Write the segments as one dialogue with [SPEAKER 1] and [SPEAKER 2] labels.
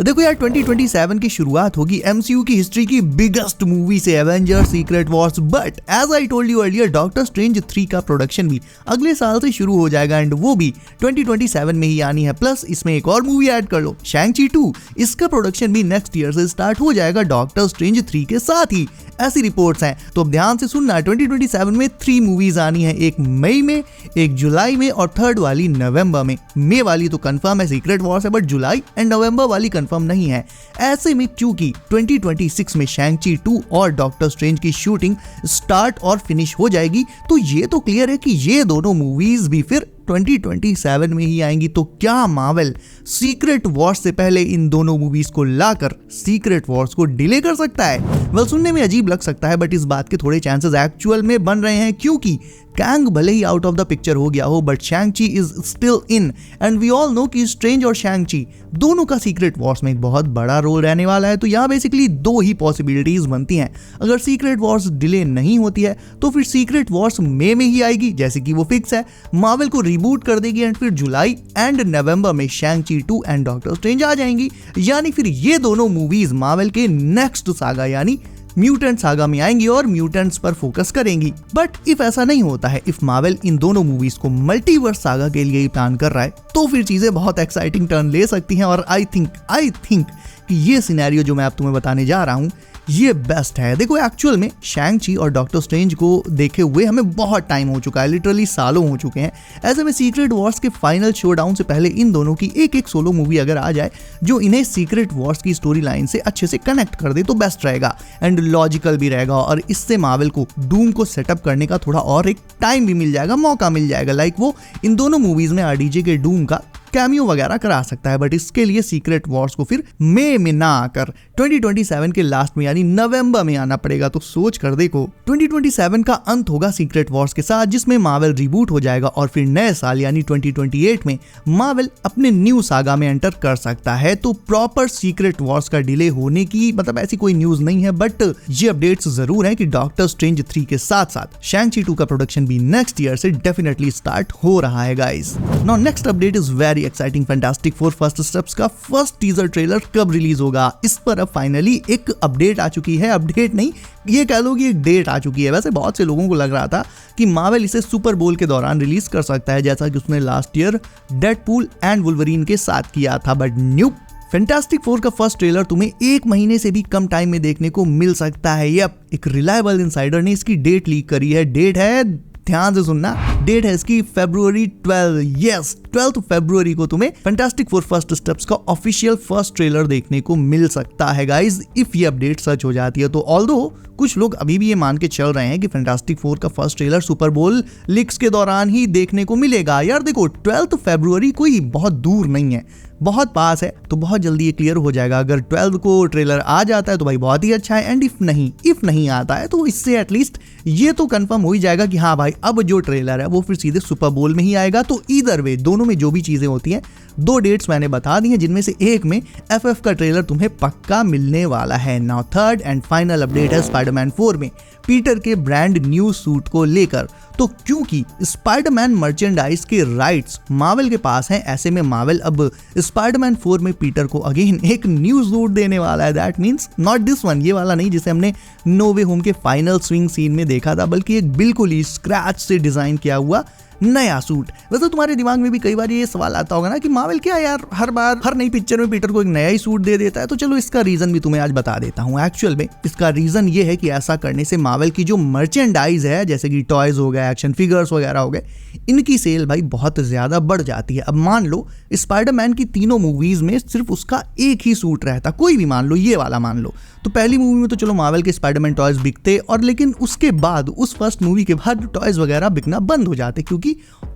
[SPEAKER 1] देखो यार 2027 की शुरुआत होगी एमसीयू की हिस्ट्री की बिगेस्ट मूवी से, Avengers Secret Wars. But as I told you earlier, Doctor Strange 3 का प्रोडक्शन भी अगले साल से शुरू हो जाएगा एंड वो भी 2027 में ही आनी है। प्लस इसमें एक और मूवी ऐड कर लो, शैंग-ची 2, इसका प्रोडक्शन भी नेक्स्ट ईयर से स्टार्ट हो जाएगा डॉक्टर स्ट्रेंज 3 के साथ ही, ऐसी रिपोर्ट्स हैं। तो अब ध्यान से सुनना, 2027 में 3 मूवीज आनी है, एक मई में, एक जुलाई में और थर्ड वाली नवंबर में। मई वाली तो कंफर्म है, सीक्रेट वॉर्स है, बट जुलाई एंड नवंबर वाली कंफर्म नहीं है। ऐसे में क्योंकि 2026 में शैंग-ची 2 और डॉक्टर स्ट्रेंज की शूटिंग स्टार्ट और फिनिश हो जाएगी, तो ये तो क्लियर है कि ये दोनों मूवीज भी फिर 2027 में ही आएंगी। तो क्या मार्वल सीक्रेट वॉर्स से पहले इन दोनों मूवीज को लाकर सीक्रेट वॉर्स को डिले कर सकता है? वेल, सुनने में अजीब लग सकता है बट इस बात के थोड़े चांसेस एक्चुअल में बन रहे हैं, क्योंकि कैंग भले ही आउट ऑफ द पिक्चर हो गया हो but Shang-Chi is still in and we all know कि स्ट्रेंज और शैंग-ची दोनों का सीक्रेट वॉर्स में एक बहुत बड़ा रोल रहने वाला है। तो यहाँ बेसिकली 2 ही पॉसिबिलिटीज बनती हैं। अगर सीक्रेट वॉर्स डिले नहीं होती है तो फिर सीक्रेट वॉर्स मई में ही आएगी, जैसे कि वो फिक्स है, मार्वल को रिबूट कर देगी एंड फिर जुलाई एंड नवंबर में शैंग-ची 2 एंड डॉक्टर स्ट्रेंज आ जाएंगी। यानी फिर ये दोनों मूवीज मार्वल के नेक्स्ट सागा यानी म्यूटेंट सागा में आएंगी और म्यूटेंट्स पर फोकस करेंगी। बट इफ ऐसा नहीं होता है, इफ मार्वल इन दोनों मूवीज को मल्टीवर्स सागा के लिए ही प्लान कर रहा है, तो फिर चीजें बहुत एक्साइटिंग टर्न ले सकती हैं। और आई थिंक कि ये सिनेरियो जो मैं अब तुम्हें बताने जा रहा हूँ ये बेस्ट है। देखो एक्चुअल में शैंग-ची और डॉक्टर स्ट्रेंज को देखे हुए हमें बहुत टाइम हो चुका है, लिटरली सालों हो चुके हैं। ऐसे में सीक्रेट वॉर्स के फाइनल शोडाउन से पहले इन दोनों की एक सोलो मूवी अगर आ जाए जो इन्हें सीक्रेट वॉर्स की स्टोरी लाइन से अच्छे से कनेक्ट कर दे तो बेस्ट रहेगा एंड लॉजिकल भी रहेगा। और इससे मार्वल को डूम को सेटअप करने का थोड़ा और एक टाइम भी मिल जाएगा, मौका मिल जाएगा। लाइक वो इन दोनों मूवीज में आरडीजे के डूम का कैमियो वगैरह करा सकता है, बट इसके लिए सीक्रेट वॉर्स को फिर मई में ना आकर 2027 के लास्ट में यानी नवंबर में आना पड़ेगा। तो सोच कर देखो, 2027 का अंत होगा सीक्रेट वॉर्स के साथ, जिसमें मार्वल रिबूट हो जाएगा और फिर नए साल यानी 2028 में मार्वल अपने न्यू सागा में एंटर कर सकता है। तो प्रॉपर सीक्रेट वॉर्स का डिले होने की मतलब ऐसी कोई न्यूज नहीं है, बट ये अपडेट्स जरूर है कि डॉक्टर स्ट्रेंज 3 के साथ साथ शैंग-ची 2 का प्रोडक्शन भी नेक्स्ट ईयर से डेफिनेटली स्टार्ट हो रहा है guys. Now next update is very exciting. Fantastic four first steps का फर्स्ट टीजर ट्रेलर कब रिलीज होगा, इस पर अब फाइनली एक अपडेट आ चुकी है। अपडेट नहीं, ये कह लो कि एक डेट आ चुकी है। वैसे बहुत से लोगों को लग रहा था कि मार्वल इसे सुपर बोल के दौरान रिलीज कर सकता है, जैसा कि उसने last year Deadpool and Wolverine के साथ किया था, बट न्यू फैंटास्टिक फोर का फर्स्ट ट्रेलर तुम्हें 1 महीने से भी कम टाइम में देखने को मिल सकता है। यप, एक रिलायबल इनसाइडर ने इसकी डेट लीक करी है। डेट है, ध्यान से सुनना, डेट है इसकी February 12। यस, 12 फरवरी को तुम्हें फैंटास्टिक फोर फर्स्ट स्टेप्स का ऑफिशियल फर्स्ट ट्रेलर देखने को मिल सकता है गाइज, इफ ये अपडेट सच हो जाती है तो। ऑल्दो कुछ लोग अभी भी ये मान के चल रहे हैं कि फैंटास्टिक फोर का फर्स्ट ट्रेलर सुपर बोल लीक्स के दौरान ही देखने को मिलेगा। यार देखो, 12 फरवरी कोई बहुत दूर नहीं है, बहुत पास है, तो बहुत जल्दी ये क्लियर हो जाएगा। अगर 12 को ट्रेलर आ जाता है तो भाई बहुत ही अच्छा है, एंड इफ नहीं आता है तो इससे एटलीस्ट ये तो कंफर्म हो ही जाएगा कि हाँ भाई अब जो ट्रेलर है वो फिर सीधे सुपर बोल में ही आएगा। तो ईदर वे दोनों में जो भी चीजें होती हैं, 2 डेट्स मैंने बता दी हैं, जिनमें से एक में FF का ट्रेलर तुम्हें पक्का मिलने वाला है। Now third and final update है स्पाइडरमैन 4 में पीटर के ब्रांड न्यू सूट को लेकर। तो क्योंकि स्पाइडरमैन मर्चेंडाइज के राइट्स मार्वल के पास हैं, ऐसे में मार्वल अब स्पाइडरमैन 4 में पीटर को अगेन एक न्यू सूट देने वाला है। That means not this one, ये वाला नहीं जिसे हमने नो वे होम के फाइनल स्विंग सीन में देखा था, बल्कि एक बिल्कुल ही स्क्रैच से डिजाइन किया हुआ नया सूट। वैसे तुम्हारे दिमाग में भी कई बार ये सवाल आता होगा ना कि मार्वल क्या यार हर बार हर नई पिक्चर में पीटर को एक नया ही सूट दे देता है। तो चलो इसका रीजन भी तुम्हें आज बता देता हूँ। एक्चुअल में इसका रीजन ये है कि ऐसा करने से मार्वल की जो मर्चेंडाइज है, जैसे कि टॉयज हो गए, एक्शन फिगर्स वगैरह हो गए, इनकी सेल भाई बहुत ज्यादा बढ़ जाती है। अब मान लो स्पाइडरमैन की तीनों मूवीज में सिर्फ उसका एक ही सूट रहता, कोई भी मान लो, ये वाला मान लो, तो पहली मूवी में तो चलो मार्वल के स्पाइडरमैन टॉयज बिकते, और लेकिन उसके बाद उस फर्स्ट मूवी के बाद टॉयज वगैरह बिकना बंद हो जाते, क्योंकि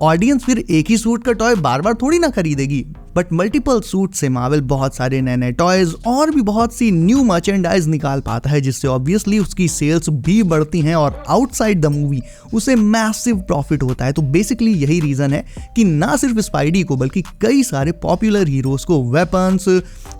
[SPEAKER 1] ऑडियंस फिर एक ही सूट का टॉय बार बार थोड़ी ना खरीदेगी। बट मल्टीपल सूट से मार्वल बहुत सारे नए नए टॉयज और भी बहुत सी न्यू मर्चेंडाइज निकाल पाता है, जिससे ऑब्वियसली उसकी सेल्स भी बढ़ती हैं और आउटसाइड द मूवी उसे मैसिव प्रॉफिट होता है। तो बेसिकली यही रीजन है कि ना सिर्फ स्पाइडी को बल्कि कई सारे पॉपुलर हीरोज को वेपन्स,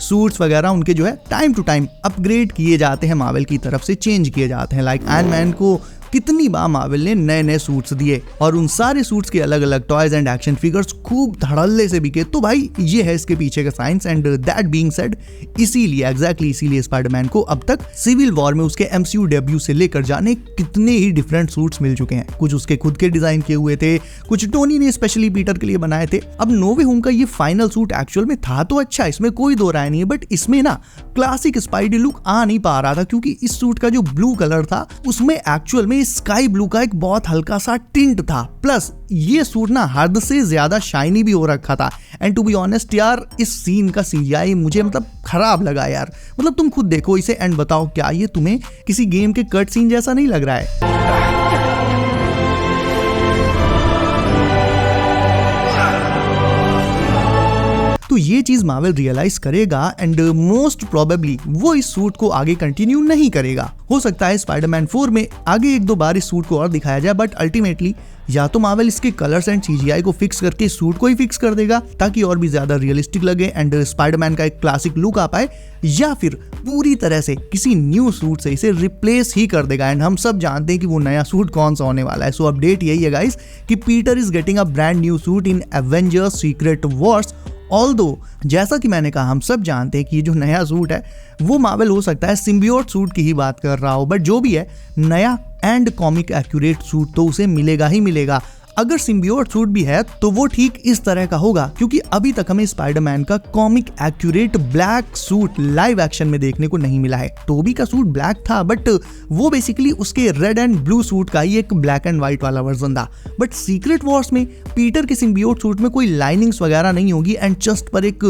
[SPEAKER 1] सूट्स वगैरह उनके जो है टाइम टू टाइम अपग्रेड किए जाते हैं, मार्वल की तरफ से चेंज किए जाते हैं। लाइक आयरन मैन को कितनी बार मार्वल ने नए नए सूट्स दिए और उन सारे सूट्स के अलग अलग टॉयज एंड एक्शन फिगर्स खूब धड़ल्ले से बिके। तो भाई ये है इसके पीछे का science. And that being said, इसीलिए स्पाइडरमैन को अब तक सिविल वॉर में उसके एमसीयू डेब्यू से लेकर जाने कितने ही डिफरेंट सूट्स मिल चुके हैं। कुछ उसके खुद के डिजाइन किए हुए थे, कुछ टोनी ने स्पेशली पीटर के लिए बनाए थे। अब नो वे होम का ये फाइनल सूट एक्चुअल में था तो अच्छा, इसमें कोई दो राय नहीं है, बट इसमें ना क्लासिक स्पाइडी लुक आ नहीं पा रहा था, क्योंकि इस सूट का जो ब्लू कलर था उसमें एक्चुअल में स्काई ब्लू का एक बहुत हल्का सा टिंट था। प्लस ये सूट ना हद से ज्यादा शाइनी भी हो रखा था। एंड टू बी ऑनेस्ट यार, इस सीन का सीजीआई मुझे मतलब खराब लगा यार। मतलब तुम खुद देखो इसे एंड बताओ, क्या ये तुम्हें किसी गेम के कट सीन जैसा नहीं लग रहा है? तो ये चीज मार्वल रियलाइज करेगा एंड मोस्ट प्रोबेबली वो इस सूट को आगे कंटिन्यू नहीं करेगा। हो सकता है स्पाइडरमैन 4 में आगे एक दो बार इस सूट को और दिखाया जाए, बट अल्टीमेटली या तो मार्वल इसके कलर्स एंड सीजीआई को फिक्स करके सूट को ही फिक्स कर देगा ताकि और भी ज्यादा रियलिस्टिक लगे एंड स्पाइडरमैन का एक क्लासिक लुक आ पाए, या फिर पूरी तरह से किसी न्यू सूट से इसे रिप्लेस ही कर देगा। एंड हम सब जानते हैं कि वो नया सूट कौन सा होने वाला है। सो अपडेट यही है गाइस कि Peter is getting a brand new suit in Avengers Secret Wars. Although जैसा कि मैंने कहा, हम सब जानते हैं कि ये जो नया सूट है वो मार्वल हो सकता है सिम्बियोट सूट की ही बात कर रहा हो, बट जो भी है नया एंड कॉमिक एक्यूरेट सूट तो उसे मिलेगा ही मिलेगा। अगर सिम्बियोट सूट भी है तो वो ठीक इस तरह का होगा, क्योंकि अभी तक हमें स्पाइडरमैन का comic accurate black suit live action में देखने को नहीं मिला है। टोबी का सूट ब्लैक था, बट वो बेसिकली उसके रेड एंड ब्लू सूट का ही एक ब्लैक एंड व्हाइट वाला वर्जन था। बट सीक्रेट वॉर्स में पीटर के सिम्बियोट सूट में कोई लाइनिंग्स वगैरह नहीं होगी एंड चेस्ट पर एक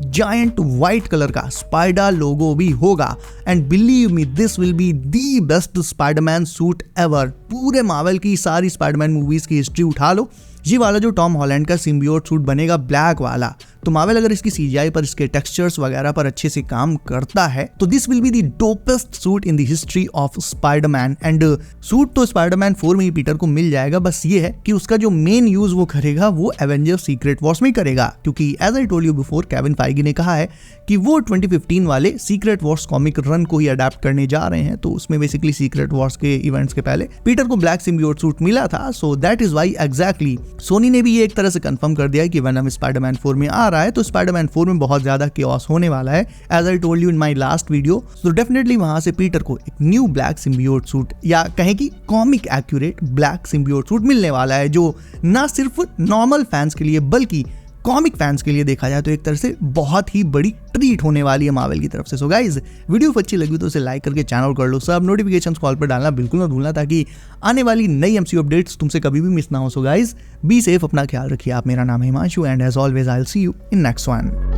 [SPEAKER 1] जायंट व्हाइट कलर का स्पाइडर लोगो भी होगा। And believe me, this will be the best Spiderman suit ever. पूरे मार्वल की सारी स्पाइडरमैन मूवीज की हिस्ट्री उठा लो, ये वाला जो टॉम हॉलैंड का सिम्बियोट सूट बनेगा ब्लैक वाला, तो मार्वल अगर इसकी सीजीआई पर, इसके टेक्सचर्स वगैरह पर अच्छे से काम करता है तो this will be the dopest suit in the history of Spiderman. And suit तो स्पाइडरमैन 4 में ही पीटर को मिल जाएगा, बस ये है कि उसका जो मेन यूज वो करेगा वो एवेंजर्स सीक्रेट वॉर्स में करेगा, क्योंकि as I told you before, Kevin Feige ने कहा है कि वो 2015 वाले सीक्रेट वॉर्स कॉमिक रन को ही अडेप्ट करने जा रहे हैं। तो उसमें बेसिकली सीक्रेट वॉर्स के इवेंट्स के पहले पीटर को ब्लैक सिम्बियोट सूट मिला था। So that is why exactly Sony ने भी ये एक तरह से कंफर्म कर दिया है कि वेनम स्पाइडरमैन 4 में आ रहा है, तो स्पाइडरमैन 4 में बहुत ज्यादा केओस होने वाला है, as I told you in my last video. So definitely वहां से पीटर को एक न्यू ब्लैक सिम्बियोट सूट या कहें कि comic accurate black symbiote suit मिलने वाला है, जो ना सिर्फ नॉर्मल फैंस के लिए बल्कि कॉमिक फैंस के लिए देखा जाए तो एक तरह से बहुत ही बड़ी ट्रीट होने वाली है मार्वल की तरफ से। सो गाइज, वीडियो अच्छी लगी तो इसे लाइक करके चैनल कर लो, सब नोटिफिकेशंस कॉल पर डालना बिल्कुल ना भूलना, ताकि आने वाली नई एमसीयू अपडेट्स तुमसे कभी भी मिस ना हो। सो गाइज, बी सेफ, अपना ख्याल रखिए। आप, मेरा नाम है Himanshu and as always I will see you in next one.